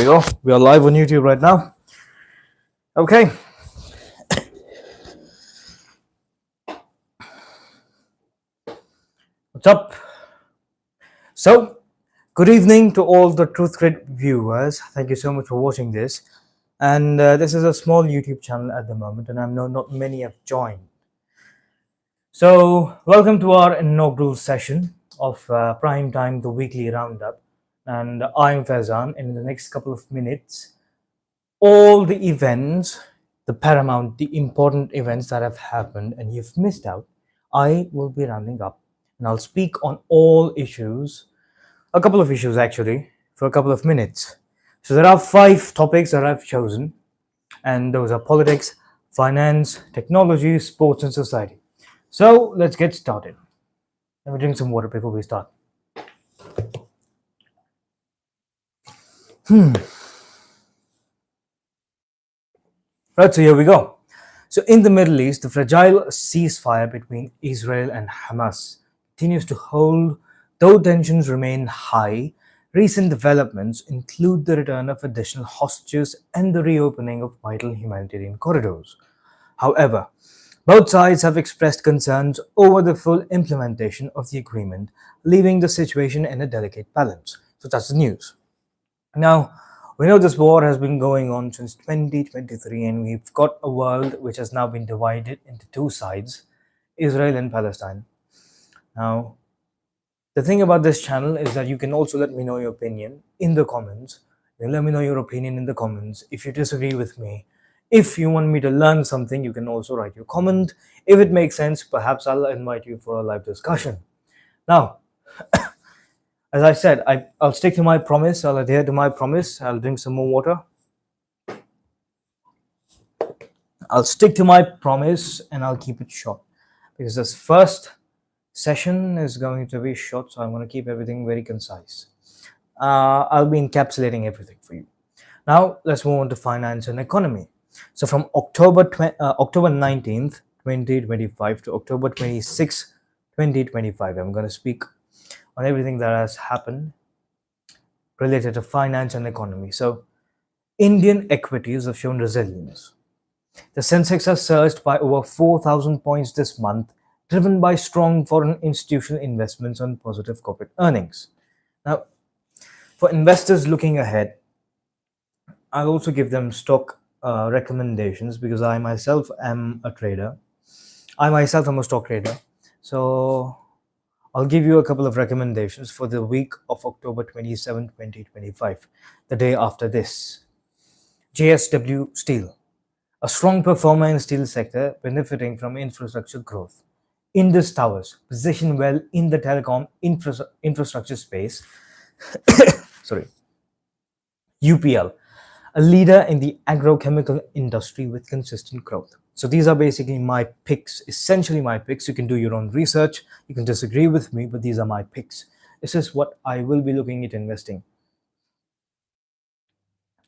we go. We are live on YouTube right now. Okay. What's up? So, good evening to all the TruthGrid viewers. Thank you so much for watching this. And this is a small YouTube channel at the moment, and I know not many have joined. So, welcome to our inaugural session of Prime Time, the weekly roundup. And I'm Faizaan, and in the next couple of minutes, all the events, the paramount, the important events that have happened and you've missed out, I will be rounding up. And I'll speak on all issues, a couple of issues actually, for a couple of minutes. So there are 5 topics that I've chosen, and those are politics, finance, technology, sports, and society. So let's get started. Let me drink some water before we start. Right, so here we go. So in the Middle East, the fragile ceasefire between Israel and Hamas continues to hold, though tensions remain high. Recent developments include the return of additional hostages and the reopening of vital humanitarian corridors. However, both sides have expressed concerns over the full implementation of the agreement, leaving the situation in a delicate balance. So that's the news. Now, we know this war has been going on since 2023, and we've got a world which has now been divided into 2 sides, Israel and Palestine. Now, the thing about this channel is that you can also let me know your opinion in the comments. You can let me know your opinion in the comments. If you disagree with me, if you want me to learn something, you can also write your comment. If it makes sense, perhaps I'll invite you for a live discussion. Now, as I said, I'll stick to my promise. I'll adhere to my promise. I'll drink some more water. I'll stick to my promise and I'll keep it short, because this first session is going to be short, so I'm going to keep everything very concise. I'll be encapsulating everything for you. Now, let's move on to finance and economy. So from October 19th, 2025 to October 26th, 2025, I'm going to speak on everything that has happened related to finance and economy. So, Indian equities have shown resilience. The Sensex has surged by over 4,000 points this month, driven by strong foreign institutional investments and positive corporate earnings. Now, for investors looking ahead, I'll also give them stock recommendations, because I myself am a trader. I myself am a stock trader. So, I'll give you a couple of recommendations for the week of October 27, 2025, the day after this. JSW Steel, a strong performer in steel sector benefiting from infrastructure growth. Indus Towers, positioned well in the telecom infrastructure space. Sorry. UPL, a leader in the agrochemical industry with consistent growth. So these are basically my picks, essentially my picks. You can do your own research. You can disagree with me, but these are my picks. This is what I will be looking at investing.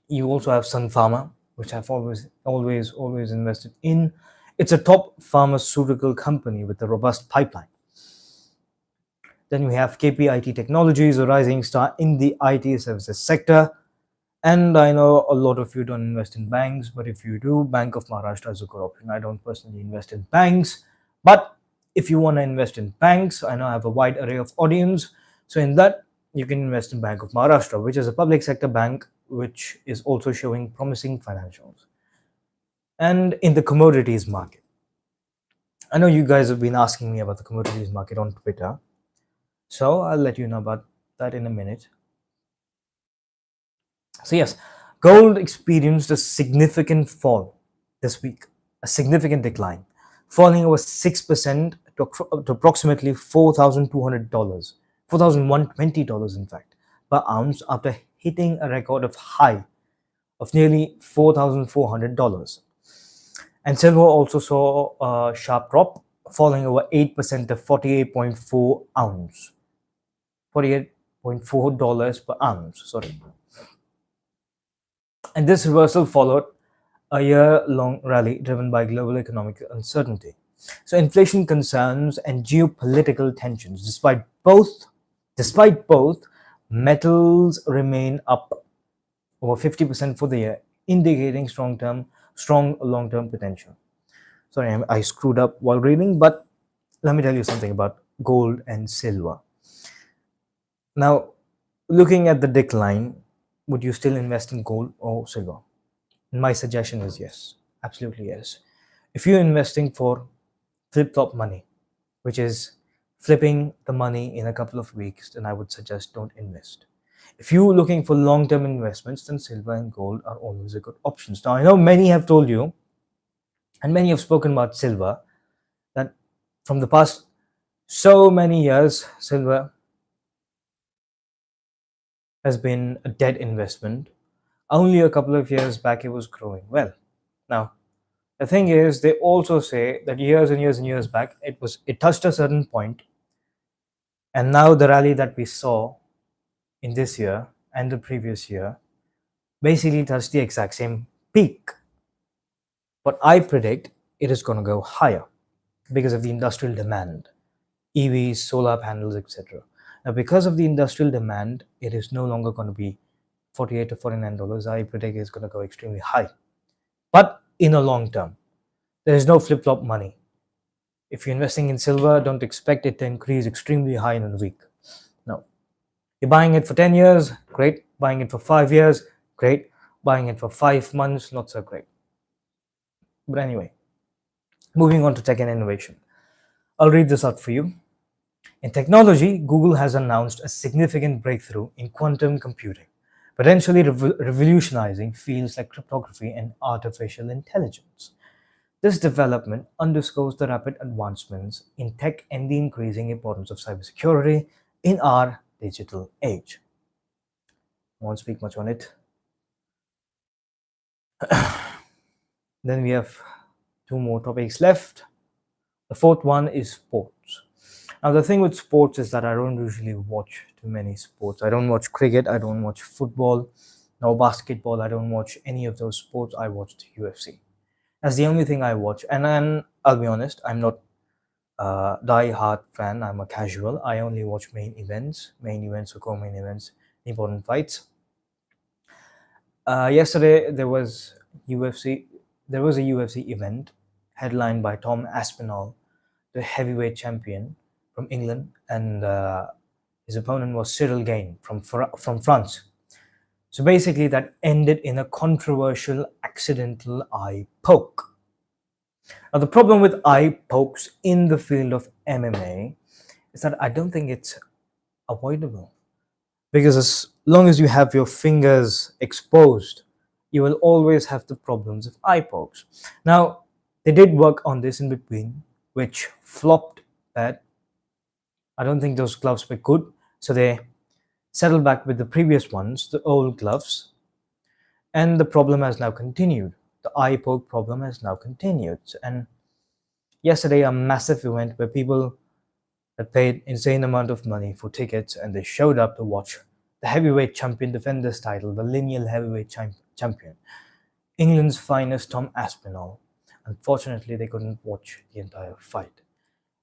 You also have Sun Pharma, which I've always invested in. It's a top pharmaceutical company with a robust pipeline. Then we have KPIT Technologies, a rising star in the IT services sector. And I know a lot of you don't invest in banks, but if you do, Bank of Maharashtra is a good option. I don't personally invest in banks, but if you want to invest in banks, I know I have a wide array of audience. So in that, you can invest in Bank of Maharashtra, which is a public sector bank, which is also showing promising financials. And in the commodities market, I know you guys have been asking me about the commodities market on Twitter, so I'll let you know about that in a minute. So yes, gold experienced a significant fall this week, a significant decline, falling over 6% to approximately $4,200, $4,120 in fact, per ounce, after hitting a record of high of nearly $4,400. And silver also saw a sharp drop, falling over 8% to 48.4 ounce, $48.4 per ounce. Sorry. And this reversal followed a year-long rally driven by global economic uncertainty. So inflation concerns and geopolitical tensions, despite both, metals remain up over 50% for the year, indicating strong long-term potential. Sorry, I screwed up while reading, but let me tell you something about gold and silver. Now, looking at the decline, would you still invest in gold or silver? My suggestion is yes, absolutely yes. If you're investing for flip-flop money, which is flipping the money in a couple of weeks, then I would suggest don't invest. If you're looking for long-term investments, then silver and gold are always a good options. Now, I know many have told you, and many have spoken about silver, that from the past so many years, silver has been a dead investment. Only a couple of years back, it was growing well. Now, the thing is, they also say that years and years and years back, it touched a certain point, and now the rally that we saw in this year and the previous year basically touched the exact same peak. But I predict it is going to go higher because of the industrial demand, EVs, solar panels, etc. Now, because of the industrial demand, it is no longer going to be $48 to $49. I predict it's going to go extremely high. But in a long term, there is no flip flop money. If you're investing in silver, don't expect it to increase extremely high in a week. No. You're buying it for 10 years, great. Buying it for 5 years, great. Buying it for 5 months, not so great. But anyway, moving on to tech and innovation. I'll read this out for you. In technology, Google has announced a significant breakthrough in quantum computing, potentially revolutionizing fields like cryptography and artificial intelligence. This development underscores the rapid advancements in tech and the increasing importance of cybersecurity in our digital age. I won't speak much on it. Then we have 2 more topics left. The fourth one is sports. Now, the thing with sports is that I don't usually watch too many sports. I don't watch cricket, I don't watch football, no basketball, I don't watch any of those sports. I watched UFC. That's the only thing I watch. And then I'll be honest, I'm not a die-hard fan, I'm a casual. I only watch main events or co-main events, important fights. Yesterday there was a UFC event headlined by Tom Aspinall, the heavyweight champion from England, and his opponent was Cyril Gain from France. So basically, that ended in a controversial accidental eye poke. Now, the problem with eye pokes in the field of MMA is that I don't think it's avoidable, because as long as you have your fingers exposed, you will always have the problems of eye pokes. Now, they did work on this in between, which flopped bad. I don't think those gloves were good, so they settled back with the previous ones, the old gloves, and the problem has now continued. The eye poke problem has now continued. And yesterday, a massive event where people had paid insane amount of money for tickets, and they showed up to watch the heavyweight champion defend this title, the lineal heavyweight champion, England's finest Tom Aspinall. Unfortunately, they couldn't watch the entire fight.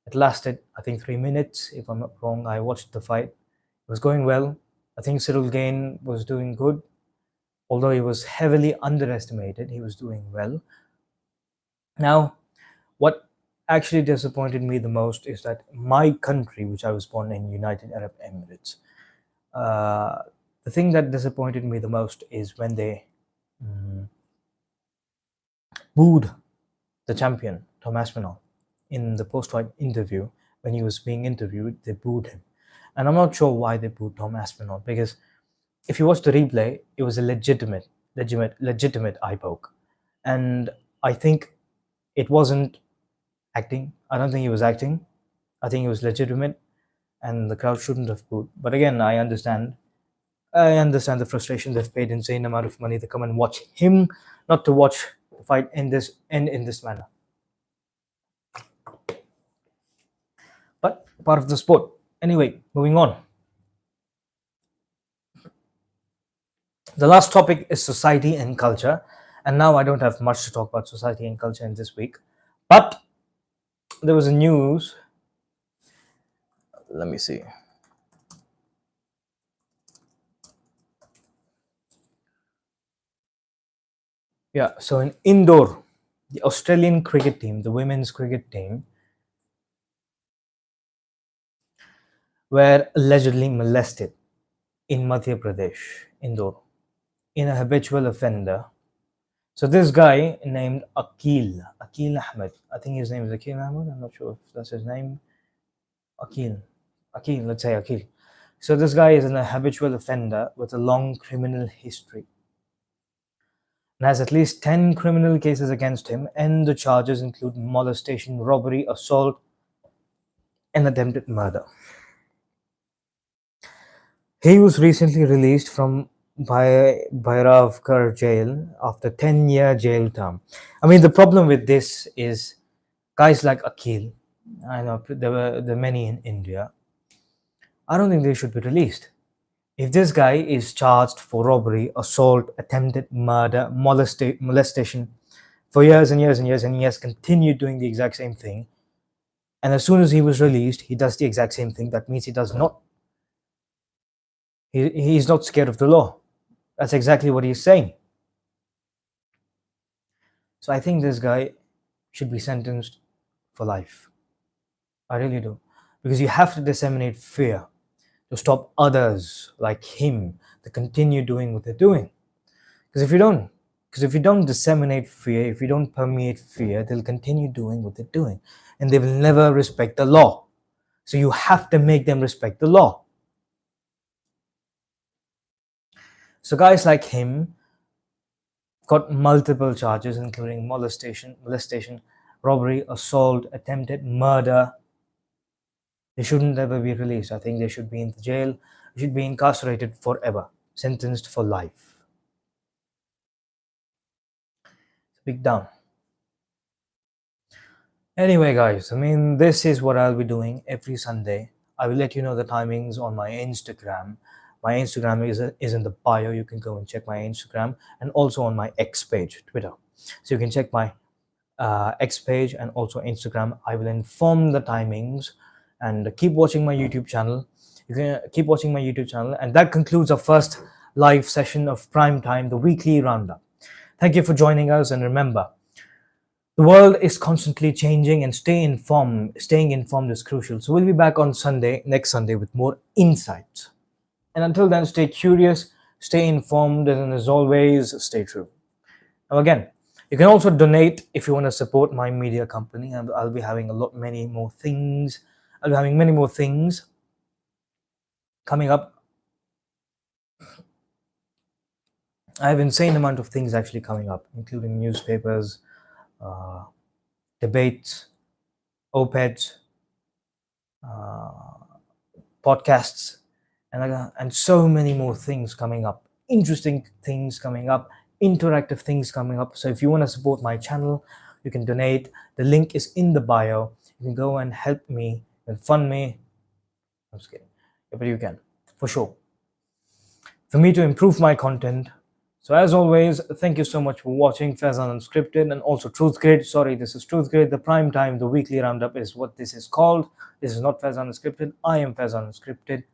It lasted, I think, 3 minutes, if I'm not wrong. I watched the fight. It was going well. I think Cyril Gain was doing good. Although he was heavily underestimated, he was doing well. Now, what actually disappointed me the most is that my country, which I was born in, United Arab Emirates, the thing that disappointed me the most is when they booed the champion, Tom Aspinall, in the post-fight interview. When he was being interviewed, they booed him. And I'm not sure why they booed Tom Aspinall, because if you watch the replay, it was a legitimate eye poke. And I think it wasn't acting. I don't think he was acting. I think it was legitimate, and the crowd shouldn't have booed. But again, I understand the frustration. They've paid insane amount of money to come and watch him, not to watch the fight end in this manner. But part of the sport. Anyway, moving on. The last topic is society and culture. And now I don't have much to talk about society and culture in this week. But there was a news. Let me see. Yeah, so in Indore, the Australian cricket team, the women's cricket team, were allegedly molested in Madhya Pradesh, Indore, in a habitual offender. So this guy named Akil Ahmed, I think his name is Akil Ahmed, I'm not sure if that's his name. Akil, Akil, let's say Akil. So this guy is an habitual offender with a long criminal history and has at least 10 criminal cases against him, and the charges include molestation, robbery, assault, and attempted murder. He was recently released from Bhairavkar jail after 10-year jail term. I mean, the problem with this is guys like Akil, I know there are many in India, I don't think they should be released. If this guy is charged for robbery, assault, attempted murder, molestation for years and years and years, and he has continued doing the exact same thing, and as soon as he was released, he does the exact same thing, that means he's not scared of the law. That's exactly what he's saying. So I think this guy should be sentenced for life. I really do. Because you have to disseminate fear to stop others like him to continue doing what they're doing. Because if you don't disseminate fear, if you don't permeate fear, they'll continue doing what they're doing. And they will never respect the law. So you have to make them respect the law. So guys like him got multiple charges, including molestation, robbery, assault, attempted murder. They shouldn't ever be released. I think they should be in the jail. They should be incarcerated forever, sentenced for life. Big down. Anyway, guys, I mean, this is what I'll be doing every Sunday. I will let you know the timings on my Instagram. My Instagram is in the bio. You can go and check my Instagram, and also on my X page, Twitter. So you can check my X page and also Instagram. I will inform the timings, and keep watching my YouTube channel. You can keep watching my YouTube channel, and that concludes our first live session of Prime Time, the weekly roundup. Thank you for joining us, and remember, the world is constantly changing, and staying informed is crucial. So we'll be back on next Sunday, with more insights. And until then, stay curious, stay informed, and as always, stay true. Now, again, you can also donate if you want to support my media company. And I'll be having many more things. I'll be having many more things coming up. I have insane amount of things actually coming up, including newspapers, uh, debates, op-eds, podcasts, and so many more things coming up. Interesting things coming up, interactive things coming up. So if you want to support my channel, you can donate. The link is in the bio. You can go and help me and fund me. I'm just kidding. Yeah, but you can, for sure, for me to improve my content. So as always, thank you so much for watching Faizaan Unscripted, and also TruthGrid. Sorry, this is TruthGrid. The prime time, the weekly roundup is what this is called. This is not Faizaan Unscripted. I am Faizaan Unscripted.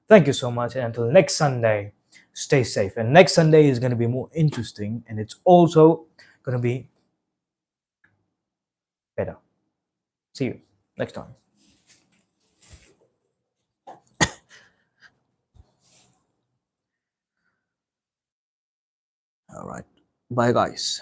Thank you so much, and until next Sunday, stay safe. And next Sunday is going to be more interesting, and it's also going to be better. See you next time. All right. Bye, guys.